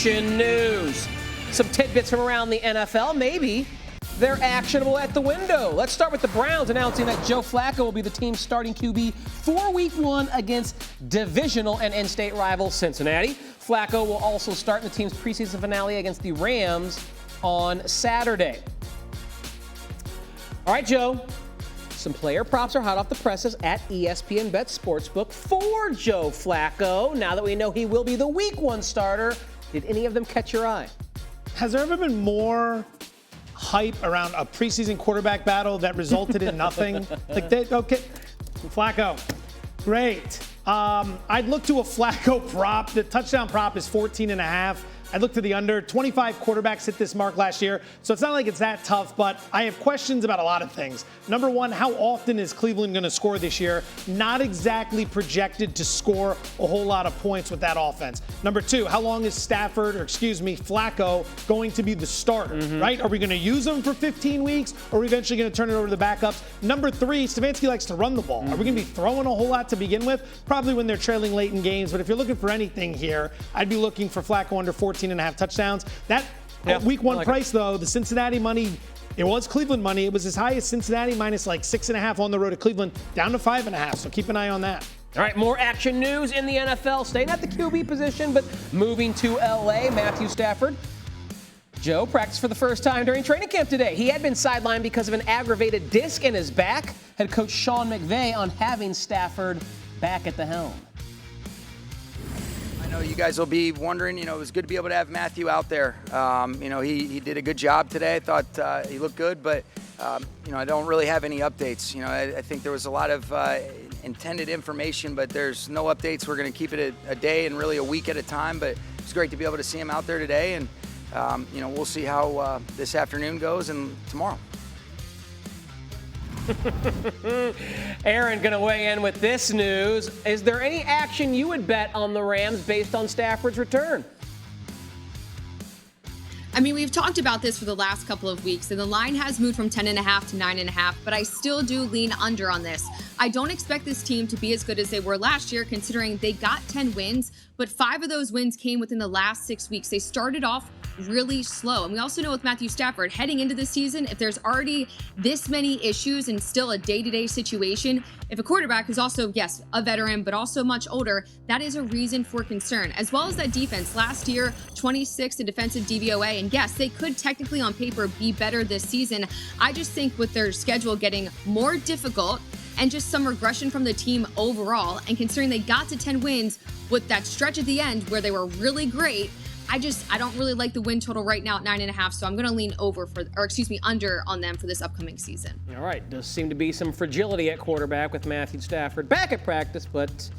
action news. Some tidbits from around the NFL. Maybe they're actionable at the window. Let's start with the Browns announcing that Joe Flacco will be the team's starting QB for Week 1 against divisional and in-state rival Cincinnati. Flacco will also start in the team's preseason finale against the Rams on Saturday. All right, Joe. Some player props are hot off the presses at ESPN BET Sportsbook for Joe Flacco. Now that we know he will be the Week 1 starter, did any of them catch your eye? Has there ever been more hype around a preseason quarterback battle that resulted in nothing? Okay, Flacco, great. I'd look to a Flacco prop. The touchdown prop is 14.5. I'd look to the under. 25 quarterbacks hit this mark last year, so it's not like it's that tough, but I have questions about a lot of things. Number one, how often is Cleveland going to score this year? Not exactly projected to score a whole lot of points with that offense. Number two, how long is Flacco going to be the starter, right? Are we going to use him for 15 weeks, or are we eventually going to turn it over to the backups? Number three, Stefanski likes to run the ball. Are we going to be throwing a whole lot to begin with? Probably when they're trailing late in games, but if you're looking for anything here, I'd be looking for Flacco under 14.5 touchdowns. That Week 1 like price, though, the Cincinnati money, it was Cleveland money. It was as high as Cincinnati minus like 6.5 on the road to Cleveland, down to 5.5. So keep an eye on that. All right, more action news in the NFL. Staying at the QB position, but moving to L.A. Matthew Stafford. Joe practiced for the first time during training camp today. He had been sidelined because of an aggravated disc in his back. Head coach Sean McVay on having Stafford back at the helm. I know you guys will be wondering, it was good to be able to have Matthew out there. He did a good job today. I thought he looked good, but, I don't really have any updates. I think there was a lot of intended information, but there's no updates. We're going to keep it a day and really a week at a time, but it's great to be able to see him out there today, and, we'll see how this afternoon goes and tomorrow. Erin going to weigh in with this news. Is there any action you would bet on the Rams based on Stafford's return? I mean, we've talked about this for the last couple of weeks, and the line has moved from 10.5 to 9.5, but I still do lean under on this. I don't expect this team to be as good as they were last year, considering they got 10 wins, but 5 of those wins came within the last 6 weeks. They started off really slow. And we also know with Matthew Stafford heading into the season, if there's already this many issues and still a day-to-day situation, if a quarterback who's also, yes, a veteran, but also much older, that is a reason for concern. As well as that defense. Last year, 26th in defensive DVOA. And yes, they could technically on paper be better this season. I just think with their schedule getting more difficult and just some regression from the team overall, and considering they got to 10 wins with that stretch at the end where they were really great, I don't really like the win total right now at 9.5, so I'm going to lean under on them for this upcoming season. All right, does seem to be some fragility at quarterback with Matthew Stafford back at practice, but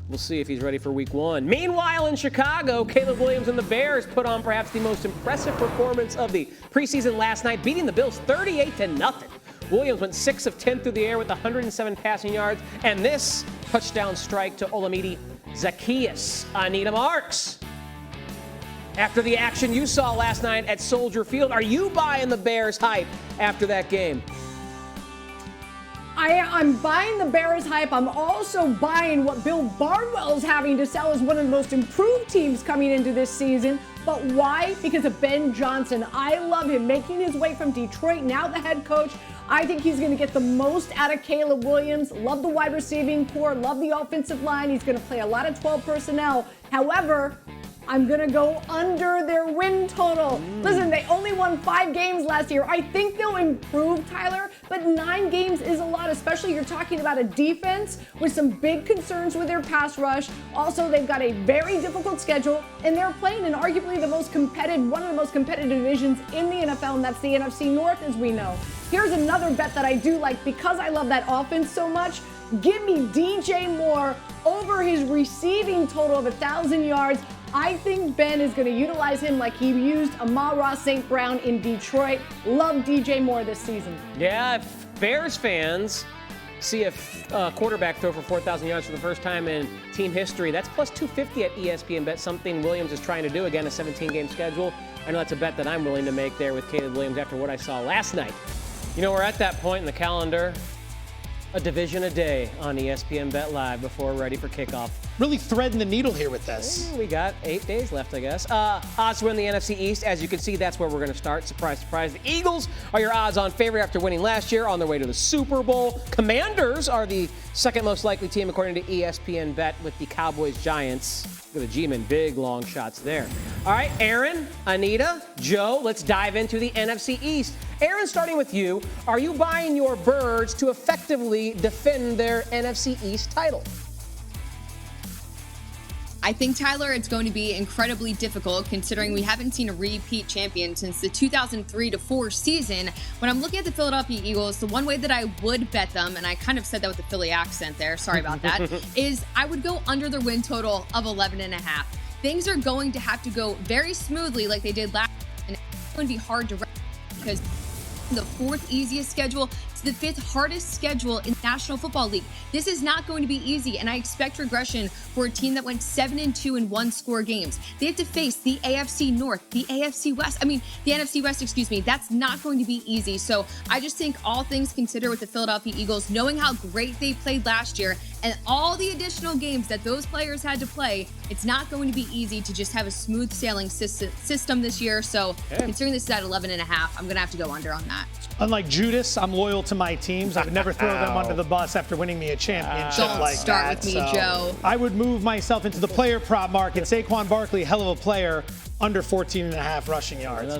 we'll see if he's ready for Week 1. Meanwhile, in Chicago, Caleb Williams and the Bears put on perhaps the most impressive performance of the preseason last night, beating the Bills 38-0. Williams went 6 of 10 through the air with 107 passing yards, and this touchdown strike to Olamide Zaccheaus. Anita Marks. After the action you saw last night at Soldier Field, are you buying the Bears hype after that game? I'm buying the Bears hype. I'm also buying what Bill Barnwell's having to sell as one of the most improved teams coming into this season. But why? Because of Ben Johnson. I love him making his way from Detroit, now the head coach. I think he's going to get the most out of Caleb Williams. Love the wide receiving core, love the offensive line. He's going to play a lot of 12 personnel. However, I'm going to go under their win total. Listen, they only won 5 games last year. I think they'll improve, Tyler, but 9 games is a lot, especially you're talking about a defense with some big concerns with their pass rush. Also, they've got a very difficult schedule, and they're playing in arguably one of the most competitive divisions in the NFL, and that's the NFC North, as we know. Here's another bet that I do like because I love that offense so much. Give me DJ Moore over his receiving total of 1,000 yards. I think Ben is going to utilize him like he used Amon-Ra St. Brown in Detroit. Love DJ Moore this season. Yeah, if Bears fans see a quarterback throw for 4,000 yards for the first time in team history, that's plus 250 at ESPN BET, something Williams is trying to do. Again, a 17-game schedule. I know that's a bet that I'm willing to make there with Caleb Williams after what I saw last night. We're at that point in the calendar A division a day on ESPN Bet Live before we're ready for kickoff. Really threading the needle here with this. We got 8 days left, I guess. Odds to win the NFC East. As you can see, that's where we're going to start. Surprise, surprise. The Eagles are your odds-on favorite after winning last year on their way to the Super Bowl. Commanders are the second most likely team according to ESPN Bet with the Cowboys-Giants. Look at the G-men, big long shots there. All right, Erin, Anita, Joe, let's dive into the NFC East. Erin, starting with you, are you buying your Birds to effectively defend their NFC East title? I think, Tyler, it's going to be incredibly difficult considering we haven't seen a repeat champion since the 2003-04 season. When I'm looking at the Philadelphia Eagles, the one way that I would bet them, and I kind of said that with a Philly accent there, sorry about that, is I would go under their win total of 11.5. Things are going to have to go very smoothly like they did last year, and it's going to be hard to rest because the fourth easiest schedule to the fifth hardest schedule in the National Football League. This is not going to be easy, and I expect regression for a team that went 7-2 in one-score games. They have to face the AFC North, the NFC West. The NFC West, excuse me. That's not going to be easy. So I just think all things considered with the Philadelphia Eagles, knowing how great they played last year and all the additional games that those players had to play, it's not going to be easy to just have a smooth sailing system this year. So considering this is at 11.5, I'm going to have to go under on that. Unlike Judas, I'm loyal to my teams. I would never throw them under the bus after winning me a championship Don't like start that. with me, Joe. I would move myself into the player prop market. Saquon Barkley, hell of a player, under 14.5 rushing yards.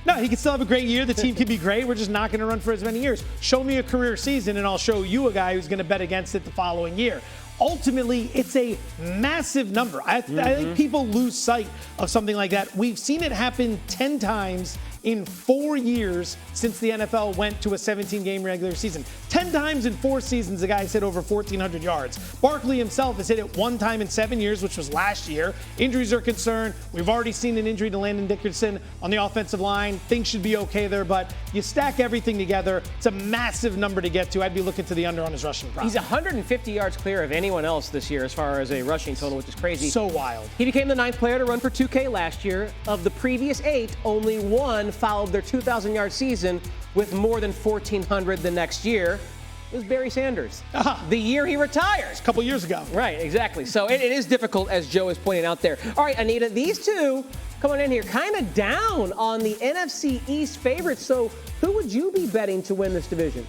No, he can still have a great year. The team can be great. We're just not going to run for as many years. Show me a career season, and I'll show you a guy who's going to bet against it the following year. Ultimately, it's a massive number. I think people lose sight of something like that. We've seen it happen 10 times in 4 years since the NFL went to a 17-game regular season. 10 times in 4 seasons, the guy's hit over 1,400 yards. Barkley himself has hit it 1 time in 7 years, which was last year. Injuries are concerned. We've already seen an injury to Landon Dickerson on the offensive line. Things should be okay there, but you stack everything together, it's a massive number to get to. I'd be looking to the under on his rushing prop. He's 150 yards clear of anyone else this year as far as a rushing total, which is crazy. So wild. He became the 9th player to run for 2K last year. Of the previous 8, only 1 followed their 2,000-yard season with more than 1,400 the next year. It was Barry Sanders. The year he retires. A couple years ago. Right, exactly. So it is difficult, as Joe is pointing out there. All right, Anita, these two coming in here kind of down on the NFC East favorites. So who would you be betting to win this division?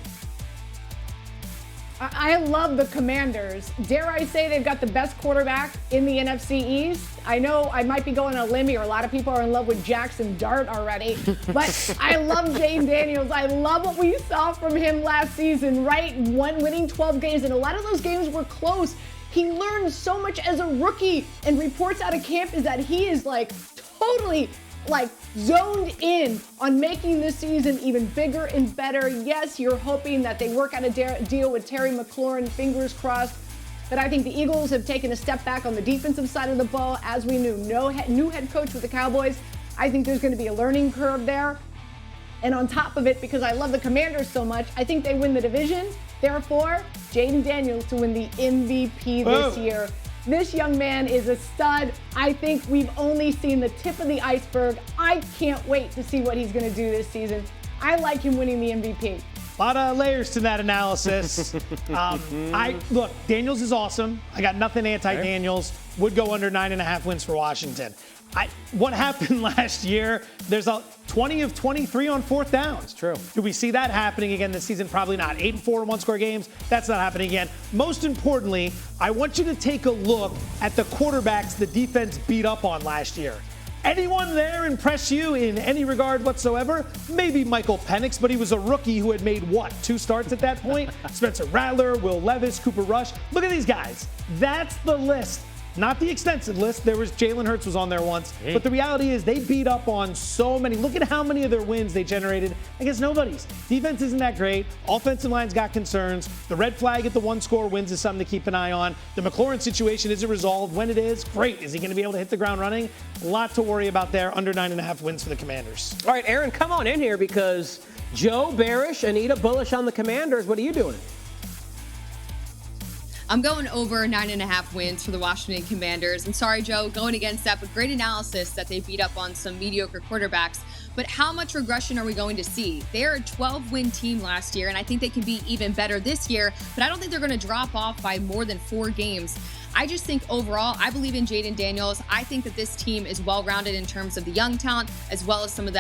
I love the Commanders. Dare I say they've got the best quarterback in the NFC East? I know I might be going on a limb here. A lot of people are in love with Jackson Dart already. But I love Jaden Daniels. I love what we saw from him last season, right? Winning 12 games, and a lot of those games were close. He learned so much as a rookie, and reports out of camp is that he is totally zoned in on making this season even bigger and better. Yes, you're hoping that they work out a deal with Terry McLaurin, fingers crossed. But I think the Eagles have taken a step back on the defensive side of the ball. As we knew, new head coach with the Cowboys. I think there's going to be a learning curve there. And on top of it, because I love the Commanders so much, I think they win the division. Therefore, Jaden Daniels to win the MVP this year. This young man is a stud. I think we've only seen the tip of the iceberg. I can't wait to see what he's going to do this season. I like him winning the MVP. A lot of layers to that analysis. Look, Daniels is awesome. I got nothing anti-Daniels. Would go under 9.5 wins for Washington. What happened last year, there's a 20 of 23 on 4th down. It's true. Do we see that happening again this season? Probably not. 8-4 in one-score games, that's not happening again. Most importantly, I want you to take a look at the quarterbacks the defense beat up on last year. Anyone there impress you in any regard whatsoever? Maybe Michael Penix, but he was a rookie who had made, 2 starts at that point? Spencer Rattler, Will Levis, Cooper Rush. Look at these guys. That's the list. Not the extensive list. There was Jalen Hurts was on there once. But the reality is they beat up on so many. Look at how many of their wins they generated against nobody's. Defense isn't that great. Offensive line's got concerns. The red flag at the 1-score wins is something to keep an eye on. The McLaurin situation isn't resolved. When it is, great. Is he going to be able to hit the ground running? A lot to worry about there. Under 9.5 wins for the Commanders. All right, Erin, come on in here because Joe bearish, Anita bullish on the Commanders. What are you doing? I'm going over 9.5 wins for the Washington Commanders. I'm sorry, Joe, going against that, but great analysis that they beat up on some mediocre quarterbacks. But how much regression are we going to see? They're a 12-win team last year, and I think they can be even better this year, but I don't think they're going to drop off by more than 4 games. I just think overall, I believe in Jaden Daniels. I think that this team is well-rounded in terms of the young talent, as well as some of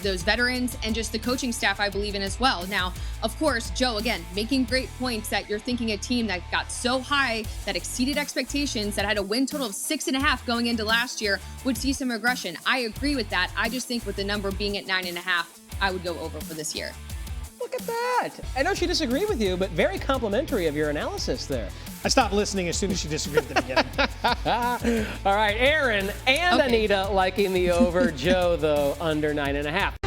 those veterans, and just the coaching staff I believe in as well. Now, of course, Joe, again, making great points that you're thinking a team that got so high, that exceeded expectations, that had a win total of 6.5 going into last year, would see some regression. I agree with that. I just think with the number being at 9.5, I would go over for this year. Look at that. I know she disagreed with you, but very complimentary of your analysis there. I stopped listening as soon as she disagreed at the beginning. All right, Erin and Okay. Anita liking the over. Joe, though, under 9.5.